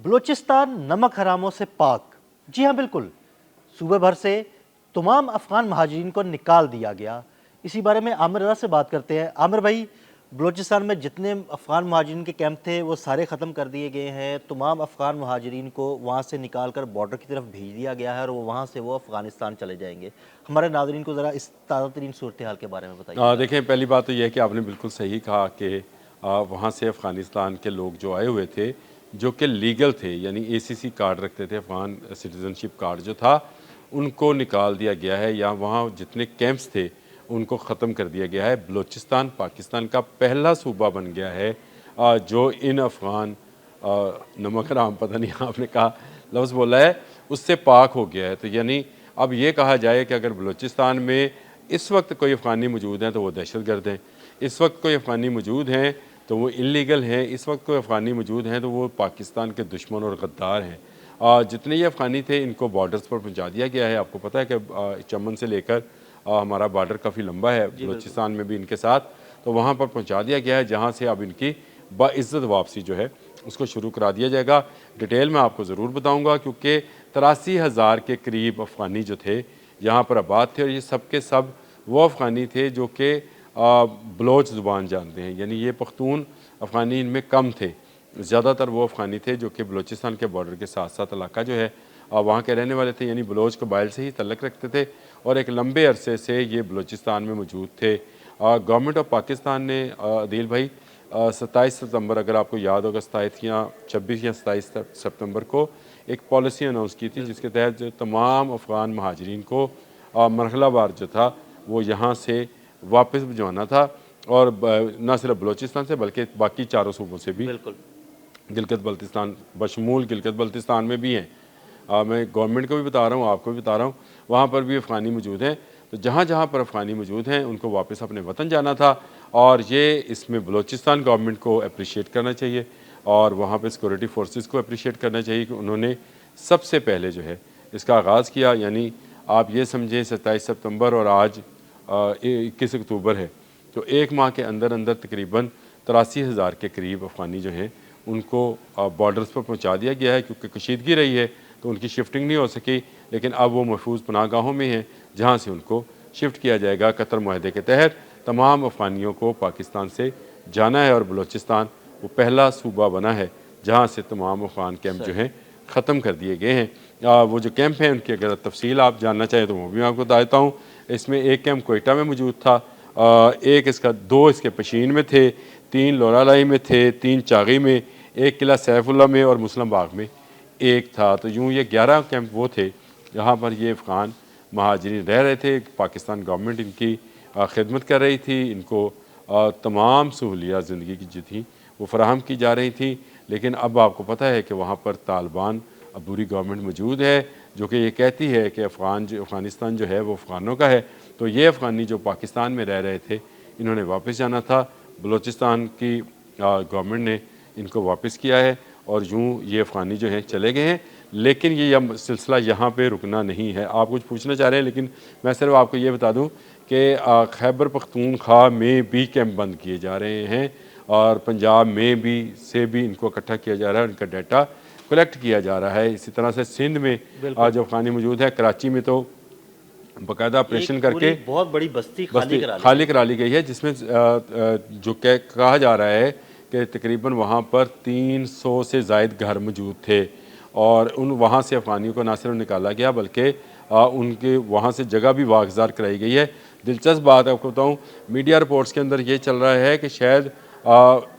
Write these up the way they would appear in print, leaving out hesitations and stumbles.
बलूचिस्तान नमक हरामों से पाक। जी हाँ बिल्कुल, सूबे भर से तमाम अफ़गान महाजिरीन को निकाल दिया गया। इसी बारे में आमिर रज़ा से बात करते हैं। आमिर भाई, बलूचिस्तान में जितने अफ़गान महाजिरीन के कैंप थे वो सारे ख़त्म कर दिए गए हैं। तमाम अफ़गान महाजिरीन को वहाँ से निकाल कर बॉर्डर की तरफ भेज दिया गया है और वो वहाँ से वो अफ़गानिस्तान चले जाएंगे। हमारे नाज़रीन को ज़रा इस ताज़ा तरीन सूरत हाल के बारे में बताइए। देखें, पहली बात तो यह है कि आपने बिल्कुल सही कहा कि वहाँ से अफ़गानिस्तान के लोग जो आए हुए थे, जो कि लीगल थे, यानी एसीसी कार्ड रखते थे, अफ़गान सिटीज़नशिप कार्ड जो था, उनको निकाल दिया गया है या वहाँ जितने कैंप्स थे उनको ख़त्म कर दिया गया है। बलूचिस्तान पाकिस्तान का पहला सूबा बन गया है जो इन अफ़गान नमक हराम, पता नहीं आपने कहा लफ्ज़ बोला है, उससे पाक हो गया है। तो यानी अब ये कहा जाए कि अगर बलूचिस्तान में इस वक्त कोई अफ़गानी मौजूद हैं तो वो दहशतगर्द हैं, इस वक्त कोई अफ़गानी मौजूद हैं तो वो इलीगल हैं, इस वक्त कोई अफ़गानी मौजूद हैं तो वो पाकिस्तान के दुश्मन और गद्दार हैं। जितने ये अफ़गानी थे इनको बॉर्डर्स पर पहुंचा दिया गया है। आपको पता है कि चमन से लेकर हमारा बॉर्डर काफ़ी लंबा है बलूचिस्तान में भी इनके साथ, तो वहाँ पर पहुँचा दिया गया है जहाँ से अब इनकी बाइज़्ज़त वापसी जो है उसको शुरू करा दिया जाएगा। डिटेल में आपको ज़रूर बताऊँगा क्योंकि 83,000 के करीब अफ़गानी जो थे यहाँ पर आबाद थे और ये सब के सब वो अफ़गानी थे जो कि बलोच ज़ुबान जानते हैं, यानी ये पख्तून अफ़गानी इनमें कम थे। ज़्यादातर वो अफ़गानी थे जो कि बलूचिस्तान के बॉर्डर के साथ साथ इलाका जो है वहाँ के रहने वाले थे, यानी बलोच कबाइल से ही तल्लक रखते थे और एक लंबे अरसे से ये बलूचिस्तान में मौजूद थे। गवर्नमेंट ऑफ पाकिस्तान ने अदील भाई 27 सितंबर, अगर आपको याद होगा, 27 या 26 या 27 सितंबर को एक पॉलिसी अनाउंस की थी जिसके तहत जो तमाम अफ़गान महाजरीन को मरहलावार जो था वो यहाँ से वापस भिजवाना था और न सिर्फ बलूचिस्तान से बल्कि बाकी चारों सूबों से भी। बिल्कुल गिलगित बल्तिस्तान बशमूल गिलगित बल्तिस्तान में भी हैं। मैं गवर्नमेंट को भी बता रहा हूँ, आपको भी बता रहा हूँ, वहाँ पर भी अफ़गानी मौजूद हैं। तो जहाँ जहाँ पर अफ़गानी मौजूद हैं उनको वापस अपने वतन जाना था और ये इसमें बलूचिस्तान गवर्नमेंट को अप्रिशिएट करना चाहिए और वहाँ पर सिक्योरिटी फोर्सेस को अप्रिशिएट करना चाहिए कि उन्होंने सबसे पहले जो है इसका आगाज़ किया। यानी आप ये समझें 27 सितंबर और आज 21 अक्टूबर है, तो एक माह के अंदर अंदर तकरीबन 83,000 के करीब अफ़गानी जो हैं उनको बॉर्डर्स पर पहुंचा दिया गया है। क्योंकि कशीदगी रही है तो उनकी शिफ्टिंग नहीं हो सकी, लेकिन अब वो महफूज पनाहगाहों में हैं जहाँ से उनको शिफ्ट किया जाएगा। कतर मुआहदे के तहत तमाम अफ़गानियों को पाकिस्तान से जाना है और बलूचिस्तान वो पहला सूबा बना है जहाँ से तमाम अफ़गान कैंप जो हैं ख़त्म कर दिए गए हैं। वो जो कैंप हैं उनकी अगर तफसील आप जानना चाहें तो वो भी मैं आपको बता देता हूँ। इसमें एक कैंप कोयटा में मौजूद था, एक इसका, दो इसके पशीन में थे, 3 लोरालाई में थे, 3 चागी में, एक किला सैफुल्ला में और मुस्लिम बाग में एक था। तो यूँ ये 11 कैंप वो थे जहाँ पर ये अफ़गान महाजरीन रह रहे थे। पाकिस्तान गवर्नमेंट इनकी खिदमत कर रही थी, इनको तमाम सहूलियात ज़िंदगी की जो थी वो फराहम की जा रही थी। लेकिन अब आपको पता है कि वहाँ पर तालिबान अब बुरी गवर्नमेंट मौजूद है जो कि ये कहती है कि अफ़गानिस्तान जो है वो अफ़गानों का है। तो ये अफ़गानी जो पाकिस्तान में रह रहे थे इन्होंने वापस जाना था, बलूचिस्तान की गवर्नमेंट ने इनको वापस किया है और यूँ ये अफ़गानी जो हैं चले गए हैं। लेकिन ये सिलसिला यहाँ पे रुकना नहीं है। आप कुछ पूछना चाह रहे हैं, लेकिन मैं सिर्फ आपको ये बता दूँ कि खैबर पख्तूनख्वा में भी कैंप बंद किए जा रहे हैं और पंजाब में भी इनको इकट्ठा किया जा रहा है, उनका डाटा कलेक्ट किया जा रहा है। इसी तरह से सिंध में जो अफ़गानी मौजूद है, कराची में तो बाकायदा ऑपरेशन करके बहुत बड़ी बस्ती खाली करा ली गई है, जिसमें जो कहा जा रहा है कि तकरीबन वहाँ पर 300 से ज़ायद घर मौजूद थे और वहाँ से अफ़गानियों को ना सिर्फ निकाला गया बल्कि उनके वहाँ से जगह भी वागज़ार कराई गई है। दिलचस्प बात आपको बताऊँ, मीडिया रिपोर्ट्स के अंदर ये चल रहा है कि शायद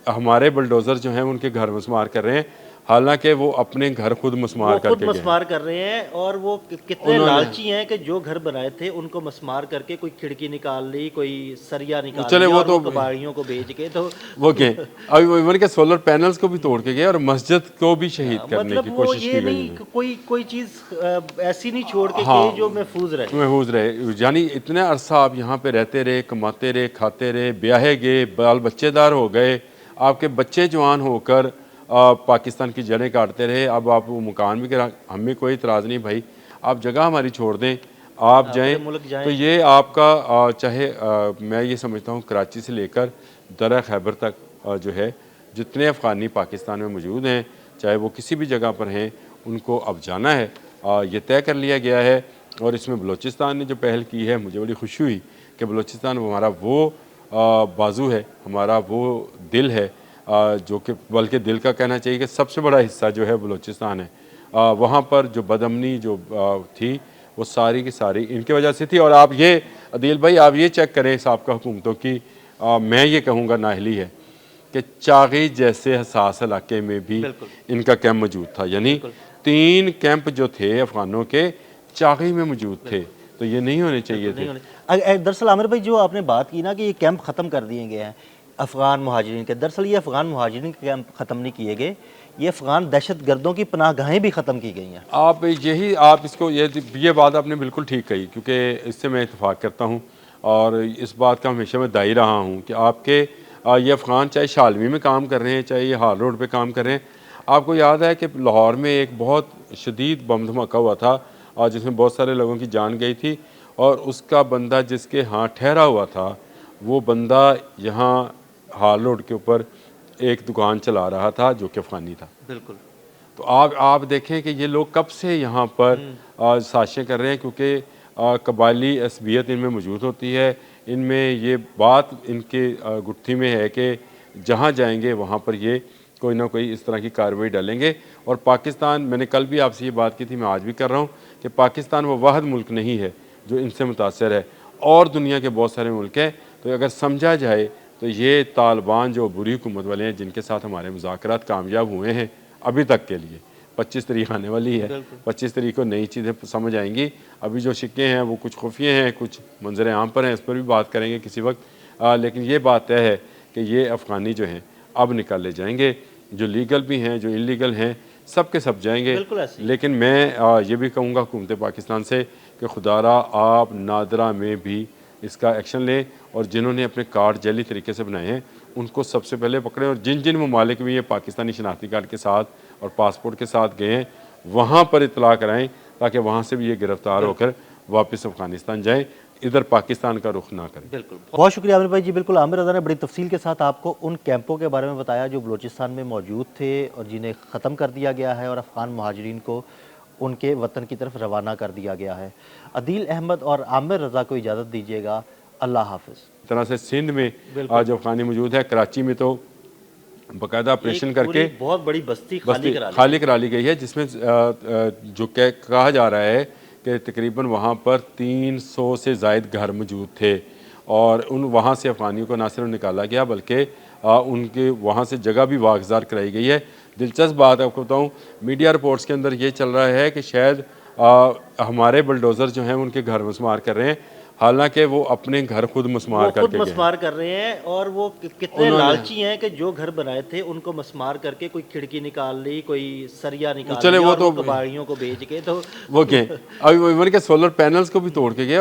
हमारे बुलडोज़र जो हैं उनके घर मस्मार कर रहे हैं, हालांकि वो अपने घर खुद मस्मार करके मस्मार कर रहे हैं। और वो कितने लालची हैं कि जो घर बनाए थे उनको मस्मार करके कोई खिड़की निकाल ली, कोई सरिया निकाल चले लिया, वो और तो कबाड़ियों को बेच के तो वो गए। अभी इवन के सोलर पैनल्स को भी तोड़ के गए और मस्जिद को भी शहीद करने मतलब की वो कोशिश ये की गई नहीं है। कोई चीज़ ऐसी नहीं छोड़ के हाँ, कि जो महफूज रहे। महफूज रहे, यानी इतने अरसा आप यहाँ पे रहते रहे, कमाते रहे, खाते रहे, ब्याहे गए, बाल बच्चेदार हो गए, आपके बच्चे जवान होकर पाकिस्तान की जड़ें काटते रहे। अब आप वो मकान भी करा, हमें कोई इतराज़ नहीं भाई, आप जगह हमारी छोड़ दें, आप जाएं। मुल्क जाएं। तो ये आपका चाहे मैं ये समझता हूँ कराची से लेकर दरा खैबर तक जो है जितने अफ़गानी पाकिस्तान में मौजूद हैं, चाहे वो किसी भी जगह पर हैं, उनको अब जाना है। ये तय कर लिया गया है और इसमें बलूचिस्तान ने जो पहल की है, मुझे बड़ी खुशी हुई कि बलूचिस्तान हमारा वो बाजू है, हमारा वो दिल है, जो कि बल्कि दिल का कहना चाहिए कि सबसे बड़ा हिस्सा जो है बलूचिस्तान है। वहाँ पर जो बदअमनी जो थी वो सारी की सारी इनकी वजह से थी। और आप ये अदील भाई आप ये चेक करें साबका हुकूमतों की, मैं ये कहूँगा नाअहली है कि चागी जैसे हसास इलाके में भी इनका कैंप मौजूद था, यानी 3 कैंप जो थे अफगानों के चागी में मौजूद थे, तो ये नहीं होने चाहिए थे। दरअसल आमिर भाई जो आपने बात की ना कि ये कैंप ख़त्म कर दिए गए हैं अफ़गान मुहाजिरीन के, दरअसल ये अफ़गान मुहाजिरीन के कैंप ख़त्म नहीं किए गए, ये अफ़गान दहशत गर्दों की पनाहगाहें भी ख़त्म की गई हैं। आप इसको ये बात आपने बिल्कुल ठीक कही, क्योंकि इससे मैं इत्तेफाक करता हूँ और इस बात का हमेशा मैं दाई रहा हूँ कि आपके ये अफ़गान चाहे शालवी में काम कर रहे हैं, चाहे ये हाल रोड पे काम कर रहे हैं। आपको याद है कि लाहौर में एक बहुत शदीद बम धमाका हुआ था और जिसमें बहुत सारे लोगों की जान गई थी, और उसका बंदा जिसके यहाँ ठहरा हुआ था वो बंदा यहाँ हाल रोड के ऊपर एक दुकान चला रहा था जो कि अफ़गानी था। बिल्कुल। तो आप देखें कि ये लोग कब से यहाँ पर साजिशें कर रहे हैं, क्योंकि कबायली असबियत इनमें मौजूद होती है, इनमें ये बात इनके गुत्थी में है कि जहाँ जाएंगे वहाँ पर ये कोई ना कोई इस तरह की कार्रवाई डालेंगे। और पाकिस्तान, मैंने कल भी आपसे ये बात की थी, मैं आज भी कर रहा हूँ कि पाकिस्तान वो वाहिद मुल्क नहीं है जो इनसे मुतासर है, और दुनिया के बहुत सारे मुल्क हैं। तो अगर समझा जाए तो ये तालिबान जो बुरी हुकूमत वाले हैं, जिनके साथ हमारे मुज़ाकरात कामयाब हुए हैं अभी तक के लिए, 25 तारीख आने वाली है, 25 तारीख को नई चीज़ें समझ आएंगी। अभी जो शिक्के हैं वो कुछ खुफिये हैं, कुछ मंजर आम पर हैं, इस पर भी बात करेंगे किसी वक्त। लेकिन ये बात तय है कि ये अफ़गानी जो हैं अब निकाले जाएंगे, जो लीगल भी हैं जो इलीगल हैं, सब के सब जाएंगे। लेकिन मैं ये भी कहूँगा हुकूमत पाकिस्तान से कि खुदारा आप नादरा में भी इसका एक्शन लें, और जिन्होंने अपने कार्ड जैली तरीके से बनाए हैं उनको सबसे पहले पकड़ें, और जिन जिन ममालिक भी ये पाकिस्तानी शनाख्ती कार्ड के साथ और पासपोर्ट के साथ गए हैं वहाँ पर इतला कराएं, ताकि वहाँ से भी ये गिरफ्तार होकर वापस अफ़गानिस्तान जाएँ, इधर पाकिस्तान का रुख ना करें। बिल्कुल, बहुत शुक्रिया आमिर भाई जी। बिल्कुल, आमिर रज़ा ने बड़ी तफसील के साथ आपको उन कैंपों के बारे में बताया जो बलूचिस्तान में मौजूद थे और जिन्हें ख़त्म कर दिया गया है और अफ़गान मुहाजिरीन को उनके वतन की तरफ रवाना कर दिया गया है। अदील अहमद और आमिर रज़ा को इजाज़त दीजिएगा। अल्लाह हाफ़िज़। इस तरह से सिंध में आज अफ़गानी मौजूद है, कराची में तो बाकायदा ऑपरेशन करके बहुत बड़ी बस्ती खाली करा ली गई है, जिसमें जो कहा जा रहा है कि तकरीबन वहाँ पर 300 से ज़ायद घर मौजूद थे, और उन वहाँ से अफ़गानियों को ना सिर्फ निकाला गया बल्कि उनके वहाँ से जगह भी वागज़ार कराई गई है। दिलचस्प बात आपको बताऊँ, मीडिया रिपोर्ट्स के अंदर ये चल रहा है कि शायद हमारे बुलडोज़र जो हैं उनके घर मस्मार कर रहे हैं, हालांकि वो अपने घर खुद मस्मार करके मस्मार कर रहे हैं। और वो कितने लालची हैं कि जो घर बनाए थे उनको मस्मार करके कोई खिड़की निकाल ली, कोई सरिया निकाल चले ली, वो और तो कबाड़ियों को बेच के तो वो क्या अभी इवन के सोलर पैनल्स को भी तोड़ के गए।